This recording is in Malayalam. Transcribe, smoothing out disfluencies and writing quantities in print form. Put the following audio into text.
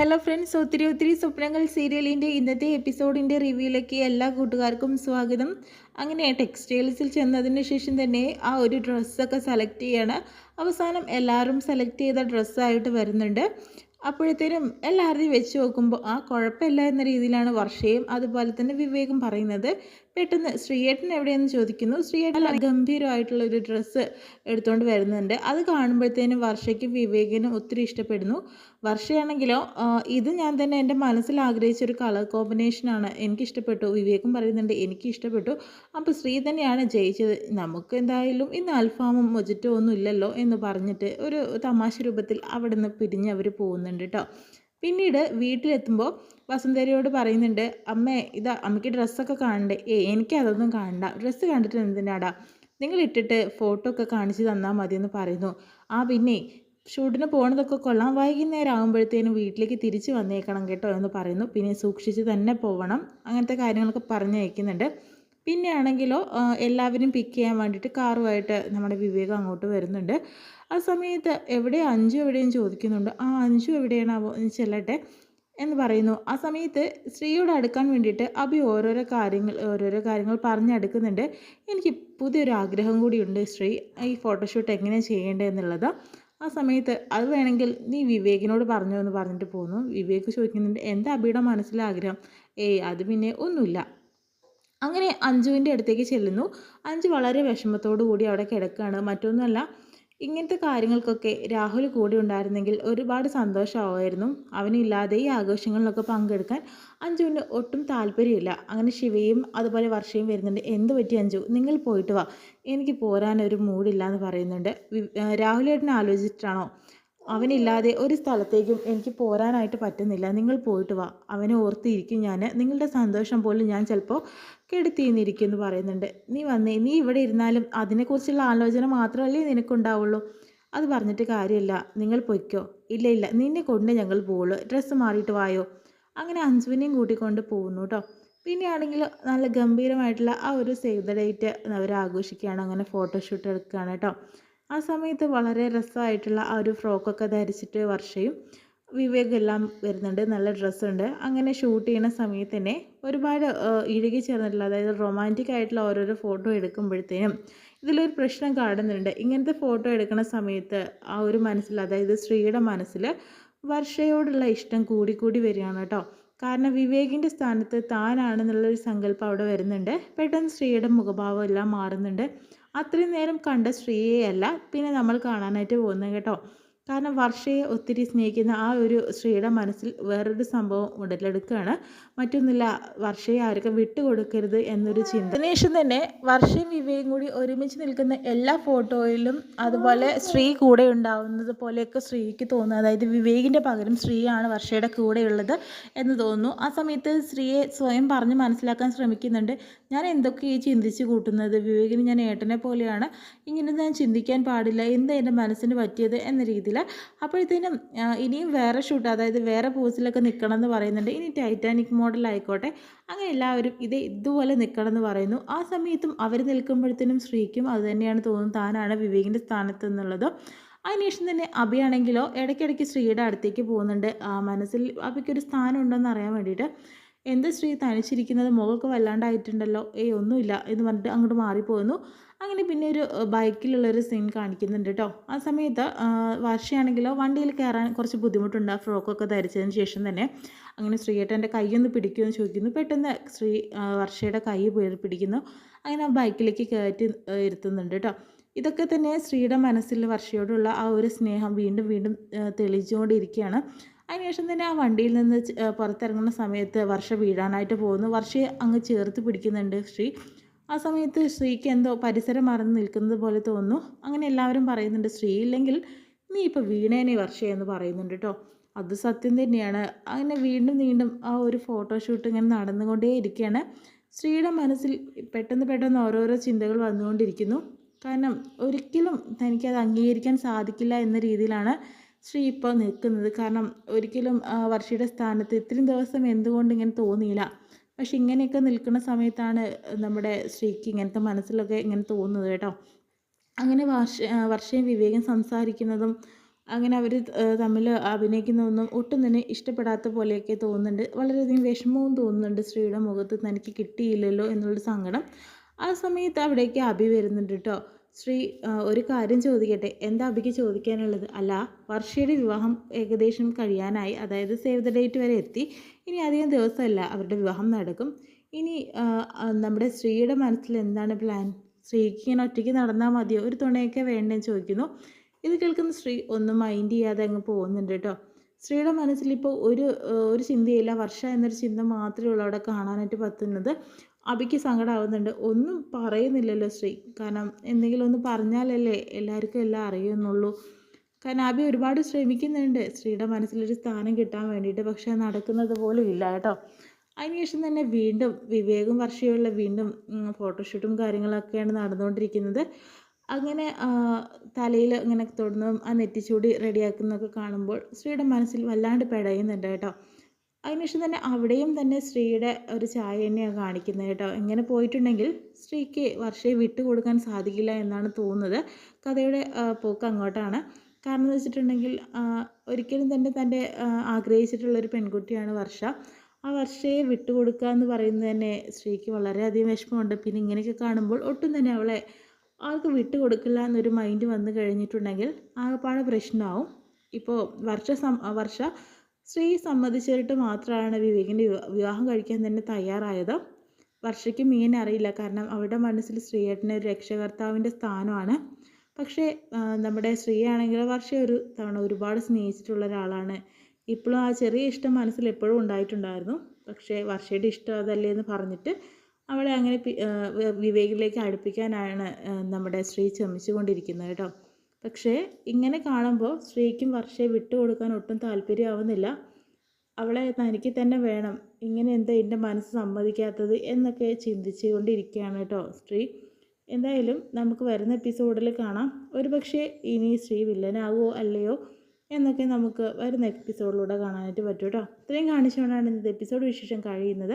ഹലോ ഫ്രണ്ട്സ്, ഒത്തിരി ഒത്തിരി സ്വപ്നങ്ങൾ സീരിയലിൻ്റെ ഇന്നത്തെ എപ്പിസോഡിൻ്റെ റിവ്യൂയിലേക്ക് എല്ലാ കൂട്ടുകാർക്കും സ്വാഗതം. അങ്ങനെ ടെക്സ്റ്റൈൽസിൽ ചെന്നതിന് ശേഷം തന്നെ ആ ഒരു ഡ്രസ്സൊക്കെ സെലക്ട് ചെയ്യാണ്. അവസാനം എല്ലാവരും സെലക്ട് ചെയ്ത ഡ്രസ്സായിട്ട് വരുന്നുണ്ട്. അപ്പോഴത്തേനും എല്ലാവരെയും വെച്ച് നോക്കുമ്പോൾ കുഴപ്പമില്ല എന്ന രീതിയിലാണ് വർഷയും അതുപോലെ തന്നെ വിവേകും പറയുന്നത്. പെട്ടെന്ന് ശ്രീയേട്ടൻ എവിടെയെന്ന് ചോദിക്കുന്നു. ശ്രീയേട്ടൻ നല്ല ഗംഭീരമായിട്ടുള്ളൊരു ഡ്രസ്സ് എടുത്തുകൊണ്ട് വരുന്നുണ്ട്. അത് കാണുമ്പോഴത്തേനും വർഷയ്ക്കും വിവേകിനും ഒത്തിരി ഇഷ്ടപ്പെടുന്നു. വർഷയാണെങ്കിലോ ഇത് ഞാൻ തന്നെ എൻ്റെ മനസ്സിൽ ആഗ്രഹിച്ചൊരു കളർ കോമ്പിനേഷനാണ്, എനിക്കിഷ്ടപ്പെട്ടു. വിവേകും പറയുന്നുണ്ട് എനിക്കിഷ്ടപ്പെട്ടു. അപ്പോൾ ശ്രീ തന്നെയാണ് ജയിച്ചത്. നമുക്ക് എന്തായാലും ഇന്ന് അൽഫാമും മൊജിറ്റോ ഒന്നും ഇല്ലല്ലോ എന്ന് പറഞ്ഞിട്ട് ഒരു തമാശ രൂപത്തിൽ അവിടെ നിന്ന് പിരിഞ്ഞ് അവർ പോകുന്നുണ്ട് കേട്ടോ. പിന്നീട് വീട്ടിലെത്തുമ്പോൾ വസുന്ധരയോട് പറയുന്നുണ്ട്, അമ്മേ ഇതാ അമ്മയ്ക്ക് ഡ്രസ്സൊക്കെ കാണണ്ടേ? എനിക്കതൊന്നും കാണണ്ട, ഡ്രസ്സ് കണ്ടിട്ട് എന്തിനാടാ, നിങ്ങൾ ഇട്ടിട്ട് ഫോട്ടോ ഒക്കെ കാണിച്ച് തന്നാൽ മതിയെന്ന് പറയുന്നു. പിന്നെ ഷൂട്ടിന് പോകണതൊക്കെ കൊള്ളാം, വൈകുന്നേരം ആകുമ്പോഴത്തേനും വീട്ടിലേക്ക് തിരിച്ച് വന്നേക്കണം കേട്ടോ എന്ന് പറയുന്നു. പിന്നെ സൂക്ഷിച്ച് തന്നെ പോകണം, അങ്ങനത്തെ കാര്യങ്ങളൊക്കെ പറഞ്ഞയക്കുന്നുണ്ട്. പിന്നെ ആണെങ്കിലോ എല്ലാവരും പിക്ക് ചെയ്യാൻ വേണ്ടിയിട്ട് കാറുമായിട്ട് നമ്മുടെ വിവേകം അങ്ങോട്ട് വരുന്നുണ്ട്. ആ സമയത്ത് അഞ്ജു എവിടെയും ചോദിക്കുന്നുണ്ട്. അഞ്ജു എവിടെയാണാവോ, ചെല്ലട്ടെ എന്ന് പറയുന്നു. ആ സമയത്ത് ശ്രീയോട് അടുക്കാൻ വേണ്ടിയിട്ട് അഭി ഓരോരോ കാര്യങ്ങൾ പറഞ്ഞെടുക്കുന്നുണ്ട്. എനിക്ക് പുതിയൊരു ആഗ്രഹം കൂടിയുണ്ട് ശ്രീ, ഈ ഫോട്ടോഷൂട്ട് എങ്ങനെയാണ് ചെയ്യേണ്ടത് എന്നുള്ളത്. ആ സമയത്ത് അത് വേണമെങ്കിൽ നീ വിവേകിനോട് പറഞ്ഞോ എന്ന് പറഞ്ഞിട്ട് പോകുന്നു. വിവേക് ചോദിക്കുന്നുണ്ട്, എന്താ അഭിയുടെ മനസ്സിലെ ആഗ്രഹം? അത് പിന്നെ ഒന്നുമില്ല. അങ്ങനെ അഞ്ജുവിൻ്റെ അടുത്തേക്ക് ചെല്ലുന്നു. അഞ്ജു വളരെ വിഷമത്തോടു കൂടി അവിടെ കിടക്കുകയാണ്. മറ്റൊന്നുമല്ല, ഇങ്ങനത്തെ കാര്യങ്ങൾക്കൊക്കെ രാഹുൽ കൂടെ ഉണ്ടായിരുന്നെങ്കിൽ ഒരുപാട് സന്തോഷമാവുമായിരുന്നു. അവനില്ലാതെ ഈ ആഘോഷങ്ങളിലൊക്കെ പങ്കെടുക്കാൻ അഞ്ജുവിന് ഒട്ടും താല്പര്യമില്ല. അങ്ങനെ ശിവയും അതുപോലെ വർഷയും വരുന്നുണ്ട്. എന്ത് പറ്റി അഞ്ജു, നിങ്ങൾ പോയിട്ട് വാ, എനിക്ക് പോരാനൊരു മൂഡില്ല എന്ന് പറയുന്നുണ്ട്. രാഹുലേട്ടനെ ആലോചിച്ചിട്ടാണോ? അവനില്ലാതെ ഒരു സ്ഥലത്തേക്കും എനിക്ക് പോരാനായിട്ട് പറ്റുന്നില്ല, നിങ്ങൾ പോയിട്ട് വാ, അവനെ ഓർത്തിരിക്കും ഞാൻ, നിങ്ങളുടെ സന്തോഷം പോലും ഞാൻ ചിലപ്പോൾ കെടുത്തിന്നിരിക്കും എന്ന് പറയുന്നുണ്ട്. നീ വന്നേ, നീ ഇവിടെ ഇരുന്നാലും അതിനെക്കുറിച്ചുള്ള ആലോചന മാത്രമല്ലേ നിനക്കുണ്ടാവുള്ളൂ, അത് പറഞ്ഞിട്ട് കാര്യമില്ല, നിങ്ങൾ പൊയ്ക്കോ. ഇല്ല നിന്നെ കൊണ്ട് ഞങ്ങൾ പോവുള്ളൂ, ഡ്രസ്സ് മാറിയിട്ട് വായോ. അങ്ങനെ അഞ്ജുവിനെയും കൂട്ടിക്കൊണ്ട് പോകുന്നു കേട്ടോ. പിന്നെയാണെങ്കിൽ നല്ല ഗംഭീരമായിട്ടുള്ള ആ ഒരു സേവ് ദ ഡേറ്റ് അവർ ആഘോഷിക്കുകയാണ്. അങ്ങനെ ഫോട്ടോഷൂട്ട് എടുക്കുകയാണ് കേട്ടോ. ആ സമയത്ത് വളരെ രസമായിട്ടുള്ള ആ ഒരു ഫ്രോക്കൊക്കെ ധരിച്ചിട്ട് വർഷയും വിവേക് എല്ലാം വരുന്നുണ്ട്. നല്ല ഡ്രസ്സുണ്ട്. അങ്ങനെ ഷൂട്ട് ചെയ്യുന്ന സമയത്ത് തന്നെ ഒരുപാട് ഇഴുകി ചേർന്നിട്ടുള്ള, അതായത് റൊമാൻറ്റിക് ആയിട്ടുള്ള ഓരോരോ ഫോട്ടോ എടുക്കുമ്പോഴത്തേനും ഇതിലൊരു പ്രശ്നം കാണുന്നുണ്ട്. ഇങ്ങനത്തെ ഫോട്ടോ എടുക്കുന്ന സമയത്ത് ആ ഒരു മനസ്സിൽ, അതായത് ശ്രീയുടെ മനസ്സിൽ വർഷയോടുള്ള ഇഷ്ടം കൂടി വരികയാണ് കേട്ടോ. കാരണം വിവേകിൻ്റെ സ്ഥാനത്ത് താനാണെന്നുള്ളൊരു സങ്കല്പം അവിടെ വരുന്നുണ്ട്. പെട്ടെന്ന് ശ്രീയുടെ മുഖഭാവം എല്ലാം മാറുന്നുണ്ട്. അത്രയും നേരം കണ്ട ശ്രീയെയല്ല പിന്നെ നമ്മൾ കാണാനായിട്ട് പോകുന്നത് കേട്ടോ. കാരണം വർഷയെ ഒത്തിരി സ്നേഹിക്കുന്ന ആ ഒരു ശ്രീയുടെ മനസ്സിൽ വേറൊരു സംഭവം ഉടലെടുക്കുകയാണ്. മറ്റൊന്നുമില്ല, വർഷയെ ആർക്കും വിട്ടുകൊടുക്കരുത് എന്നൊരു ചിന്ത. അതിനുശേഷം തന്നെ വർഷയും വിവേകും കൂടി ഒരുമിച്ച് നിൽക്കുന്ന എല്ലാ ഫോട്ടോയിലും അതുപോലെ ശ്രീ കൂടെ ഉണ്ടാവുന്നത് പോലെയൊക്കെ ശ്രീക്ക് തോന്നുന്നു. അതായത് വിവേകിൻ്റെ പകരം ശ്രീയാണ് വർഷയുടെ കൂടെയുള്ളത് എന്ന് തോന്നുന്നു. ആ സമയത്ത് ശ്രീയെ സ്വയം പറഞ്ഞ് മനസ്സിലാക്കാൻ ശ്രമിക്കുന്നുണ്ട്. ഞാൻ എന്തൊക്കെ ഈ ചിന്തിച്ച് കൂട്ടുന്നത്, വിവേകിന് ഞാൻ ഏട്ടനെ പോലെയാണ്, ഇങ്ങനെ ഞാൻ ചിന്തിക്കാൻ പാടില്ല, എന്താ എൻ്റെ മനസ്സിന് പറ്റിയത് എന്ന രീതിയിൽ. അപ്പോഴത്തേനും ഇനിയും വേറെ ഷൂട്ട്, അതായത് വേറെ പോസിലൊക്കെ നിൽക്കണം എന്ന് പറയുന്നുണ്ട്. ഇനി ടൈറ്റാനിക് മോഡൽ ആയിക്കോട്ടെ, അങ്ങനെ എല്ലാവരും ഇതുപോലെ നിൽക്കണം എന്ന് പറയുന്നു. ആ സമയത്തും അവർ നിൽക്കുമ്പോഴത്തേനും ശ്രീക്കും അത് തന്നെയാണ് തോന്നുന്നത്, താനാണ് വിവേകിൻ്റെ സ്ഥാനത്ത് എന്നുള്ളത്. അതിനുശേഷം തന്നെ അഭിയാണെങ്കിലോ ഇടയ്ക്കിടയ്ക്ക് ശ്രീയുടെ അടുത്തേക്ക് പോകുന്നുണ്ട്. മനസ്സിൽ അഭിക്കൊരു സ്ഥാനം ഉണ്ടോയെന്ന് അറിയാൻ വേണ്ടിയിട്ട്. എന്താ ശ്രീ തനിച്ചിരിക്കുന്നത്, മുഖമൊക്കെ വല്ലാണ്ടായിട്ടുണ്ടല്ലോ? ഒന്നുമില്ല എന്ന് പറഞ്ഞിട്ട് അങ്ങോട്ട് മാറിപ്പോകുന്നു. അങ്ങനെ പിന്നെ ഒരു ബൈക്കിലുള്ളൊരു സീൻ കാണിക്കുന്നുണ്ട് കേട്ടോ. ആ സമയത്ത് വർഷയാണെങ്കിലോ വണ്ടിയിൽ കയറാൻ കുറച്ച് ബുദ്ധിമുട്ടുണ്ട്, ആ ഫ്രോക്കൊക്കെ ധരിച്ചതിന് ശേഷം തന്നെ. അങ്ങനെ ശ്രീയേട്ടൻ്റെ കൈയൊന്ന് പിടിക്കുമെന്ന് ചോദിക്കുന്നു. പെട്ടെന്ന് വർഷയുടെ കൈ പിടിക്കുന്നു. അങ്ങനെ ആ ബൈക്കിലേക്ക് കയറ്റി ഇരുത്തുന്നുണ്ട് കേട്ടോ. ഇതൊക്കെ തന്നെ ശ്രീയുടെ മനസ്സിൽ വർഷയോടുള്ള ആ ഒരു സ്നേഹം വീണ്ടും വീണ്ടും തെളിയിച്ചുകൊണ്ടിരിക്കുകയാണ്. അതിനുശേഷം തന്നെ ആ വണ്ടിയിൽ നിന്ന് പുറത്തിറങ്ങുന്ന സമയത്ത് വർഷ വീഴാനായിട്ട് പോകുന്നു. വർഷയെ അങ്ങ് ചേർത്ത് പിടിക്കുന്നുണ്ട് ശ്രീ. ആ സമയത്ത് ശ്രീക്ക് എന്തോ പരിസരം മറന്ന് നിൽക്കുന്നത് പോലെ തോന്നുന്നു. അങ്ങനെ എല്ലാവരും പറയുന്നുണ്ട്, ശ്രീ ഇല്ലെങ്കിൽ നീ ഇപ്പോൾ വീണേനെ വർഷയെന്ന് പറയുന്നുണ്ട് കേട്ടോ. അത് സത്യം തന്നെയാണ്. അങ്ങനെ വീണ്ടും ആ ഒരു ഫോട്ടോഷൂട്ട് ഇങ്ങനെ നടന്നുകൊണ്ടേ ഇരിക്കുകയാണ്. ശ്രീയുടെ മനസ്സിൽ പെട്ടെന്ന് ഓരോരോ ചിന്തകൾ വന്നുകൊണ്ടിരിക്കുന്നു. കാരണം ഒരിക്കലും തനിക്കത് അംഗീകരിക്കാൻ സാധിക്കില്ല എന്ന രീതിയിലാണ് ശ്രീ ഇപ്പോൾ നിൽക്കുന്നത്. കാരണം ഒരിക്കലും വർഷയുടെ സ്ഥാനത്ത് ഇത്രയും ദിവസം എന്തുകൊണ്ട് ഇങ്ങനെ തോന്നിയില്ല. പക്ഷെ ഇങ്ങനെയൊക്കെ നിൽക്കുന്ന സമയത്താണ് നമ്മുടെ ശ്രീക്ക് ഇങ്ങനത്തെ മനസ്സിലൊക്കെ ഇങ്ങനെ തോന്നുന്നത് കേട്ടോ. അങ്ങനെ വർഷയും വിവേകം സംസാരിക്കുന്നതും അങ്ങനെ അവർ തമ്മിൽ അഭിനയിക്കുന്നതൊന്നും ഒട്ടും തന്നെ ഇഷ്ടപ്പെടാത്ത പോലെയൊക്കെ തോന്നുന്നുണ്ട്. വളരെയധികം വിഷമവും തോന്നുന്നുണ്ട് ശ്രീയുടെ മുഖത്ത്, തനിക്ക് കിട്ടിയില്ലല്ലോ എന്നുള്ളൊരു സങ്കടം. ആ സമയത്ത് അവിടേക്ക് അഭി വരുന്നുണ്ട് കേട്ടോ. ശ്രീ ഒരു കാര്യം ചോദിക്കട്ടെ, എന്താ അഭിക്ക് ചോദിക്കാനുള്ളത്? അല്ല, വർഷയുടെ വിവാഹം ഏകദേശം കഴിയാനായി, അതായത് സേവ് ദ ഡേറ്റ് വരെ എത്തി. ഇനി അധികം ദിവസമല്ല അവരുടെ വിവാഹം നടക്കും. ഇനി നമ്മുടെ ശ്രീയുടെ മനസ്സിൽ എന്താണ് പ്ലാൻ? ശ്രീക്ക് ഇങ്ങനെ ഒറ്റയ്ക്ക് നടന്നാൽ മതിയോ? ഒരു തുണയൊക്കെ വേണ്ടേന്ന് ചോദിക്കുന്നു. ഇത് കേൾക്കുന്ന ശ്രീ ഒന്നും മൈൻഡ് ചെയ്യാതെ അങ്ങ് പോകുന്നുണ്ട് കേട്ടോ. ശ്രീയുടെ മനസ്സിലിപ്പോൾ ഒരു ചിന്തയില്ല, വർഷ എന്നൊരു ചിന്ത മാത്രമേ ഉള്ളൂ അവിടെ കാണാനായിട്ട് പറ്റുന്നത്. അഭിക്ക് സങ്കടമാവുന്നുണ്ട്. ഒന്നും പറയുന്നില്ലല്ലോ ശ്രീ. കാരണം എന്തെങ്കിലും ഒന്ന് പറഞ്ഞാലല്ലേ എല്ലാവർക്കും എല്ലാം അറിയുന്നുള്ളൂ. കാരണം അഭി ഒരുപാട് ശ്രമിക്കുന്നുണ്ട് ശ്രീയുടെ മനസ്സിലൊരു സ്ഥാനം കിട്ടാൻ വേണ്ടിയിട്ട്. പക്ഷേ നടക്കുന്നത് പോലും ഇല്ല കേട്ടോ. അതിനുശേഷം തന്നെ വീണ്ടും വിവേകും വർഷയുള്ള വീണ്ടും ഫോട്ടോഷൂട്ടും കാര്യങ്ങളൊക്കെയാണ് നടന്നുകൊണ്ടിരിക്കുന്നത്. അങ്ങനെ തലയിൽ ഇങ്ങനെ തൊടുന്നതും ആ നെറ്റിച്ചൂടി റെഡിയാക്കുന്നതൊക്കെ കാണുമ്പോൾ ശ്രീയുടെ മനസ്സിൽ വല്ലാണ്ട് പെടയുന്നുണ്ട് കേട്ടോ. അതിനുശേഷം തന്നെ അവിടെയും തന്നെ ശ്രീയുടെ ഒരു ചായ തന്നെയാണ് കാണിക്കുന്നത് കേട്ടോ. എങ്ങനെ പോയിട്ടുണ്ടെങ്കിൽ ശ്രീക്ക് വർഷയെ വിട്ടുകൊടുക്കാൻ സാധിക്കില്ല എന്നാണ് തോന്നുന്നത്. കഥയുടെ പോക്ക് അങ്ങോട്ടാണ്. കാരണം എന്ന് വെച്ചിട്ടുണ്ടെങ്കിൽ ഒരിക്കലും തന്നെ തൻ്റെ ആഗ്രഹിച്ചിട്ടുള്ളൊരു പെൺകുട്ടിയാണ് വർഷ. ആ വർഷയെ വിട്ടുകൊടുക്കുക എന്ന് പറയുന്നത് തന്നെ ശ്രീക്ക് വളരെയധികം വിഷമമുണ്ട്. പിന്നെ ഇങ്ങനെയൊക്കെ കാണുമ്പോൾ ഒട്ടും തന്നെ അവളെ ആൾക്ക് വിട്ടുകൊടുക്കില്ല എന്നൊരു മൈൻഡ് വന്നു കഴിഞ്ഞിട്ടുണ്ടെങ്കിൽ ആകെപ്പാടെ പ്രശ്നമാവും. ഇപ്പോൾ വർഷ ശ്രീ സമ്മതിച്ചിട്ട് മാത്രമാണ് വിവേകിൻ്റെ വിവാഹം കഴിക്കാൻ തന്നെ തയ്യാറായത്. വർഷയ്ക്ക് മീൻ അറിയില്ല. കാരണം അവരുടെ മനസ്സിൽ ശ്രീയേട്ടനെ ഒരു രക്ഷകർത്താവിൻ്റെ സ്ഥാനമാണ്. പക്ഷേ നമ്മുടെ ശ്രീ ആണെങ്കിൽ വർഷയെ ഒരു തവണ ഒരുപാട് സ്നേഹിച്ചിട്ടുള്ള ഒരാളാണ്. ഇപ്പോഴും ആ ചെറിയ ഇഷ്ടം മനസ്സിൽ എപ്പോഴും ഉണ്ടായിട്ടുണ്ടായിരുന്നു. പക്ഷേ വർഷയുടെ ഇഷ്ടം അതല്ലേ എന്ന് പറഞ്ഞിട്ട് അവളെ അങ്ങനെ വിവേകിലേക്ക് അടുപ്പിക്കാനാണ് നമ്മുടെ ശ്രീ ശ്രമിച്ചുകൊണ്ടിരിക്കുന്നത് കേട്ടോ. പക്ഷേ ഇങ്ങനെ കാണുമ്പോൾ ശ്രീക്കും വർഷയെ വിട്ടുകൊടുക്കാൻ ഒട്ടും താല്പര്യമാവുന്നില്ല. അവളെ തനിക്ക് തന്നെ വേണം, ഇങ്ങനെ എന്താ എൻ്റെ മനസ്സ് സമ്മതിക്കാത്തത് എന്നൊക്കെ ചിന്തിച്ചുകൊണ്ടിരിക്കുകയാണ് കേട്ടോ ശ്രീ. എന്തായാലും നമുക്ക് വരുന്ന എപ്പിസോഡിൽ കാണാം. ഒരു പക്ഷേ ഇനി ശ്രീ വില്ലനാകുമോ അല്ലയോ എന്നൊക്കെ നമുക്ക് വരുന്ന എപ്പിസോഡിലൂടെ കാണാനായിട്ട് പറ്റും കേട്ടോ. ഇത്രയും കാണിച്ചുകൊണ്ടാണ് ഇന്നത്തെ എപ്പിസോഡ് വിശേഷം കഴിയുന്നത്.